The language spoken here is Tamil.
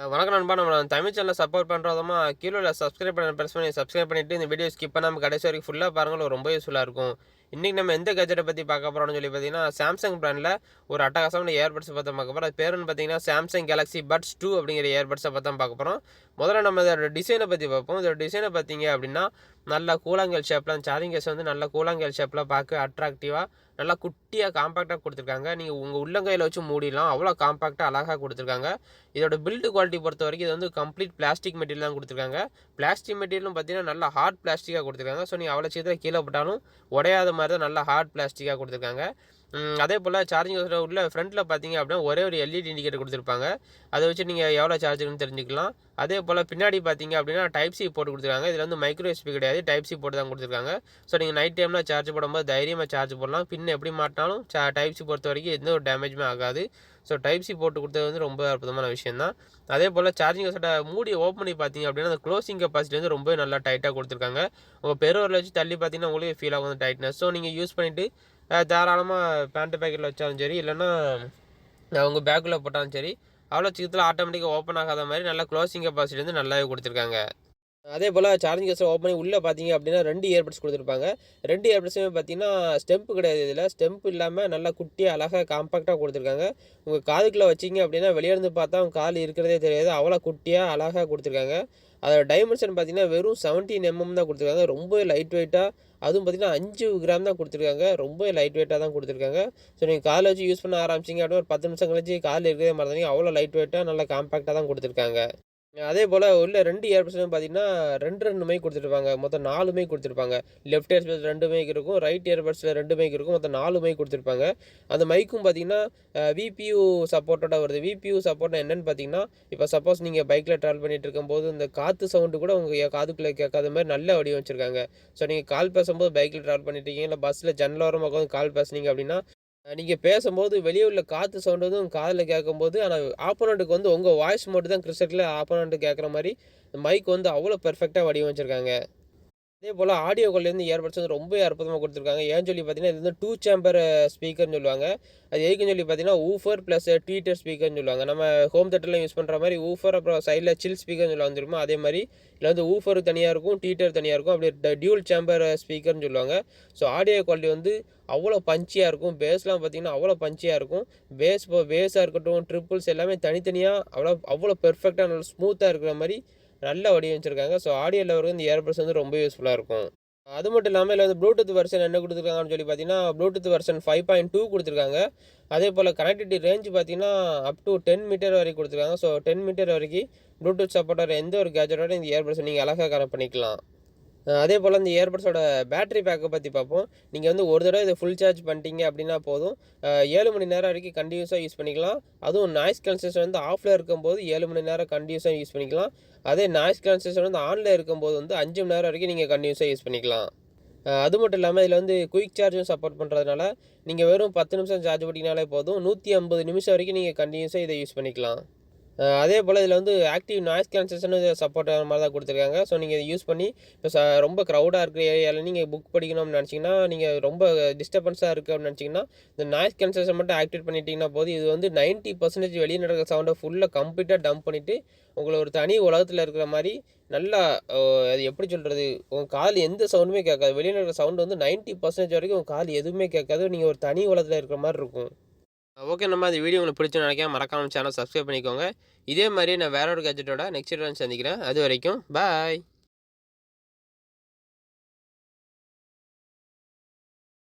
வணக்கம் நண்பா. நம்ம தமிழ் சேனலை சப்போர்ட் பண்ணுறோமா கீழே உள்ள சப்ஸ்கிரைப் பண்ண ப்ரெஸ் பண்ணி சப்ஸ்கிரைப் பண்ணிவிட்டு இந்த வீடியோ ஸ்கிப் பண்ணாமல் கடைசி வரைக்கும் ஃபுல்லாக பாருங்கள், ரொம்ப யூஸ்ஃபுல்லாக இருக்கும். இன்றைக்கி நம்ம எந்த கேஜெட்டை பற்றி பார்க்க போகிறோம்னு சொல்லி பார்த்தீங்கன்னா, சாம்சங் பிராண்டில் ஒரு அட்டகாசமான இயர்பட்ஸ் பற்றி பார்க்க போகிறோம். அது பேருன்னு பார்த்தீங்கன்னா சாம்சங் கேலக்ஸி பட்ஸ் 2 அப்படிங்கிற இயர்பட்ஸை பற்றி தான் பார்க்க போகிறோம். முதல்ல நம்ம இதோட டிசைனை பற்றி பார்ப்போம். இதோட டிசைனை பார்த்தீங்க அப்படின்னா, நல்ல கூழாங்கல் ஷேப்பில் சார்ஜிங் கேஸ் வந்து நல்ல கூழாங்கல் ஷேப்பில் பார்க்க அட்ராக்டிவாக நல்லா குட்டியாக காம்பாக்டாக கொடுத்துருக்காங்க. நீங்கள் உங்கள் உள்ளங்கையில் வச்சு மூடிடலாம், அவ்வளோ காம்பாக்டாக அழகாக கொடுத்துருக்காங்க. இதோட பில்டு குவாலிட்டி பொறுத்த வரைக்கும் இது வந்து கம்ப்ளீட் பிளாஸ்டிக் மெட்டீரியல் தான் கொடுத்துருக்காங்க. பிளாஸ்டிக் மெட்டீரியலும் பார்த்தீங்கன்னா நல்லா ஹார்ட் பிளாஸ்டிக்காக கொடுத்துருக்காங்க. ஸோ நீங்கள் அவ்வளோ சீக்கிரம் கீழே போட்டாலும் உடையாத மாதிரி தான் நல்லா ஹார்ட் பிளாஸ்டிக்காக கொடுத்துருக்காங்க. அதே போல் சார்ஜிங் உள்ள ஃப்ரண்ட்டில் பார்த்தீங்க அப்படின்னா ஒரே ஒரு எல்இடி இண்டிகேட்டர் கொடுத்துருப்பாங்க. அதை வச்சு நீங்கள் எவ்வளோ சார்ஜர்னு தெரிஞ்சுக்கலாம். அதே போல் பின்னாடி பார்த்தீங்க அப்படின்னா டைப் சி போட்டு கொடுத்துருக்காங்க. இதில் வந்து மைக்ரோ எஸ்பி கிடையாது, டைப் சி போட்டு தான் கொடுத்துருக்காங்க. ஸோ நீங்கள் நைட் டைமில் சார்ஜ் போடும்போது தைரியமாக சார்ஜ் போடலாம். பின் எப்படி மாட்டினாலும் டைப் சி பொறுத்த வரைக்கும் எந்த ஒரு டேமேஜுமே ஆகாது. ஸோ டைப் சி போட்டு கொடுத்தது வந்து ரொம்ப அற்புதமான விஷயம் தான். அதே போல் சார்ஜிங் கேஸோட மூடி ஓப்பன் பண்ணி பார்த்தீங்க அப்படின்னா அந்த க்ளோசிங் கெப்பாசிட்டி வந்து ரொம்ப நல்லா டைட்டாக கொடுத்துருக்காங்க. உங்கள் பெருவரில் வச்சு தள்ளி பார்த்தீங்கன்னா உங்களுக்கு ஃபீல் ஆகும் டைட்னஸ். ஸோ நீங்கள் யூஸ் பண்ணிவிட்டு தாராளமாக பேண்ட்டு பேக்கெட்டில் வச்சாலும் சரி, இல்லைன்னா அவங்க பேக்கில் போட்டாலும் சரி, அவ்வளோ சீக்கிரத்தில் ஆட்டோமேட்டிக்காக ஓப்பன் ஆகாத மாதிரி நல்லா க்ளோசிங் கெப்பாசிட்டி வந்து நல்லாவே கொடுத்துருக்காங்க. அதே போல் சார்ஜிங் கேஸை ஓப்பன் பண்ணி உள்ளே பார்த்தீங்க அப்படின்னா 2 இயர்பட்ஸ் கொடுத்துருப்பாங்க. 2 இயர்பட்ஸுமே பார்த்தீங்கன்னா ஸ்டெம்ப் கிடையாது. இதில் ஸ்டெம்ப் இல்லாமல் நல்லா குட்டியாக அழகாக காம்பாக்டாக கொடுத்துருக்காங்க. உங்கள் காதுக்குள்ளே வச்சிங்க அப்படின்னா வெளியேருந்து பார்த்தா உங்கள் கால் இருக்கிறதே தெரியாது, அவ்வளோ குட்டியாக அழகாக கொடுத்துருக்காங்க. அதோட டைமென்ஷன் பார்த்தீங்கன்னா வெறும் 17 mm தான் கொடுத்துருக்காங்க. ரொம்ப லைட் வெயிட்டாக, அதுவும் பார்த்தீங்கன்னா 5 கிராம் தான் கொடுத்துருக்காங்க. ரொம்ப லைட் வெயிட்டாக தான் கொடுத்துருக்காங்க. ஸோ நீங்கள் காலை வச்சு யூஸ் பண்ண ஆரம்பிச்சிங்க அப்படின்னா ஒரு 10 நிமிஷம் கழிச்சு கால் இருக்கிறதே மறந்தீங்க, அவ்வளோ லைட் வெயிட்டாக நல்லா காம்பாக்டாக தான் கொடுத்துருக்காங்க. அதே போல் உள்ள 2 இயர்பட்ஸ்லையும் பார்த்தீங்கன்னா 2 மைக் கொடுத்துருப்பாங்க. மொத்தம் 4 மைக் கொடுத்துருப்பாங்க. லெஃப்ட் இயர்பட்ஸ் 2 மைக் இருக்கும், ரைட் இயர்பட்ஸில் 2 மைக் இருக்கும். மொத்தம் 4 மைக் கொடுத்துருப்பாங்க. அந்த மைக்கும் பார்த்தீங்கன்னா விபியூ சப்போர்ட்டோட வருது. விபியூ சப்போர்ட்னா என்னென்னு பார்த்தீங்கன்னா, இப்போ சப்போஸ் நீங்கள் பைக்கில் ட்ராவல் பண்ணிட்டு இருக்கும்போது இந்த காற்று சவுண்டு கூட உங்கள் காதுக்குள்ளே கேட்காத மாதிரி நல்ல வடிவமைச்சிருக்காங்க. ஸோ நீங்கள் கால் பேசும்போது பைக்கில் ட்ராவல் பண்ணிட்டு இருக்கீங்க, இல்லை பஸ்ஸில் ஜன்னல் ஓரமாக உட்காந்து கால் பேசுனீங்க அப்படின்னா, நீங்கள் பேசும்போது வெளியே உள்ள காற்று சவுண்டு வந்து உங்கள் காதில் கேட்கும்போது, ஆனால் ஆப்போனண்ட்டுக்கு வந்து உங்கள் வாய்ஸ் மட்டும் தான் கிறிஸ்டல் ஆப்போனண்ட்டு கேட்குற மாதிரி மைக் வந்து அவ்வளோ பெர்ஃபெக்டாக வடிவமைச்சிருக்காங்க. அதே போல் ஆடியோ குவாலிட்டி வந்து இயர்பட்ஸ் வந்து ரொம்ப அற்புதமாக கொடுத்துருக்காங்க. ஏன்னு சொல்லி பார்த்தீங்கன்னா, இது வந்து 2 சேம்பர் ஸ்பீக்கர்னு சொல்லுவாங்க. அது எதுக்குன்னு சொல்லி பார்த்தீங்கன்னா ஊஃபர் ப்ளஸ் ட்வீட்டர் ஸ்பீக்கர்னு சொல்லுவாங்க. நம்ம ஹோம் தேட்டரில் யூஸ் பண்ணுற மாதிரி ஊஃபர், அப்புறம் சைடில் சில் ஸ்பீக்கர்னு சொல்லுவாங்க தெரியுமா, அதே மாதிரி இதில் வந்து ஊஃபர் தனியாக இருக்கும், ட்வீட்டர் தனியாக இருக்கும். அப்படி டியூல் சேம்பர் ஸ்பீக்கர்னு சொல்லுவாங்க. ஸோ ஆடியோ குவாலிட்டி வந்து அவ்வளோ பஞ்சியாக இருக்கும். பேஸ்லாம் பார்த்தீங்கன்னா அவ்வளோ பஞ்சியாக இருக்கும். பேஸாக இருக்கட்டும், ட்ரிப்பிள்ஸ் எல்லாமே தனித்தனியாக அவ்வளோ பெர்ஃபெக்டாக நல்லா ஸ்மூத்தாக இருக்கிற மாதிரி நல்லா வடிவமைச்சிருக்காங்க. ஸோ ஆடியோ லவருக்கு இந்த இயர்பட்ஸ் வந்து ரொம்ப யூஸ்ஃபுல்லாக இருக்கும். அது மட்டும் இல்லாமல் இதில் வந்து ப்ளூடூத் வெர்ஷன் என்ன கொடுத்துருக்காங்கன்னு சொல்லி பார்த்தீங்கன்னா, ப்ளூடூத் வெர்ஷன் 5.2 கொடுத்துருக்காங்க. அதே போல் கனெக்டிவிட்டி ரேஞ்ச் பார்த்தீங்கன்னா அப் டு 10 மீட்டர் வரைக்கும் கொடுத்துருக்காங்க. ஸோ 10 மீட்டர் வரைக்கும் ப்ளூடூத் சப்போர்ட் வர எந்த ஒரு கேஜெட்டோட இந்த இயர்பட்ஸை நீங்கள் அழகாக கனெக்ட் பண்ணிக்கலாம். அதே போல் இந்த இயர்பட்ஸோட பேட்டரி பேக்கை பற்றி பார்ப்போம். நீங்கள் வந்து ஒரு தடவை இதை ஃபுல் சார்ஜ் பண்ணிட்டீங்க அப்படின்னா போதும், 7 மணி நேரம் வரைக்கும் கண்டினியூஸாக யூஸ் பண்ணிக்கலாம். அதுவும் நாய்ஸ் கேன்சலேஷன் வந்து ஆஃபில் இருக்கும்போது 7 மணி நேரம் கண்டினியூஸாக யூஸ் பண்ணிக்கலாம். அதே நாய்ஸ் கேன்சலேஷன் வந்து ஆனில் இருக்கும்போது வந்து 5 மணி நேரம் வரைக்கும் நீங்கள் கண்டினியூஸாக யூஸ் பண்ணிக்கலாம். அது மட்டும் இல்லாமல் இதில் வந்து குயிக் சார்ஜும் சப்போர்ட் பண்ணுறதுனால நீங்கள் வெறும் 10 நிமிஷம் சார்ஜ் போட்டிங்கனாலே போதும், 150 நிமிஷம் வரைக்கும் நீங்கள் கண்டினியூஸாக இதை யூஸ் பண்ணிக்கலாம். அதே போல் இதில் வந்து ஆக்டிவ் நாய்ஸ் கேன்சலேஷனும் சப்போர்ட் ஆகிற மாதிரி தான் கொடுத்துருக்காங்க. ஸோ நீங்கள் இதை யூஸ் பண்ணி இப்போ ரொம்ப க்ரௌடாக இருக்கிற ஏரியாவில் நீங்கள் புக் படிக்கணும்னு நினச்சிங்கன்னா, நீங்கள் ரொம்ப டிஸ்டர்பன்ஸாக இருக்குது அப்படின்னு நினச்சிங்கன்னா, இந்த நாய்ஸ் கேன்சலேஷன் மட்டும் ஆக்டிவேட் பண்ணிட்டீங்கன்னா போதும், இது வந்து 90% வெளியே நடக்கிற சவுண்டை ஃபுல்லாக கம்ப்ளீட்டாக டம்ப் பண்ணிவிட்டு உங்களை ஒரு தனி உலகத்தில் இருக்கிற மாதிரி நல்லா, அது எப்படி சொல்கிறது, உங்கள் கால் எந்த சவுண்டுமே கேட்காது. வெளியே நடக்கிற சவுண்டு வந்து 90% வரைக்கும் உங்கள் கால் எதுவுமே கேட்காது. நீங்கள் ஒரு தனி உலகத்தில் இருக்கிற மாதிரி இருக்கும். ஓகே, நம்ம இந்த வீடியோ உங்களுக்கு பிடிச்சுன்னு நினைக்கிறேன். மறக்காமல் சேனல் சப்ஸ்கிரைப் பண்ணிக்கோங்க. இதே மாதிரி நான் வேற ஒரு கேஜெட்டோட நெக்ஸ்ட் வீடியோவில் சந்திக்கிறேன். அது வரைக்கும் பாய்.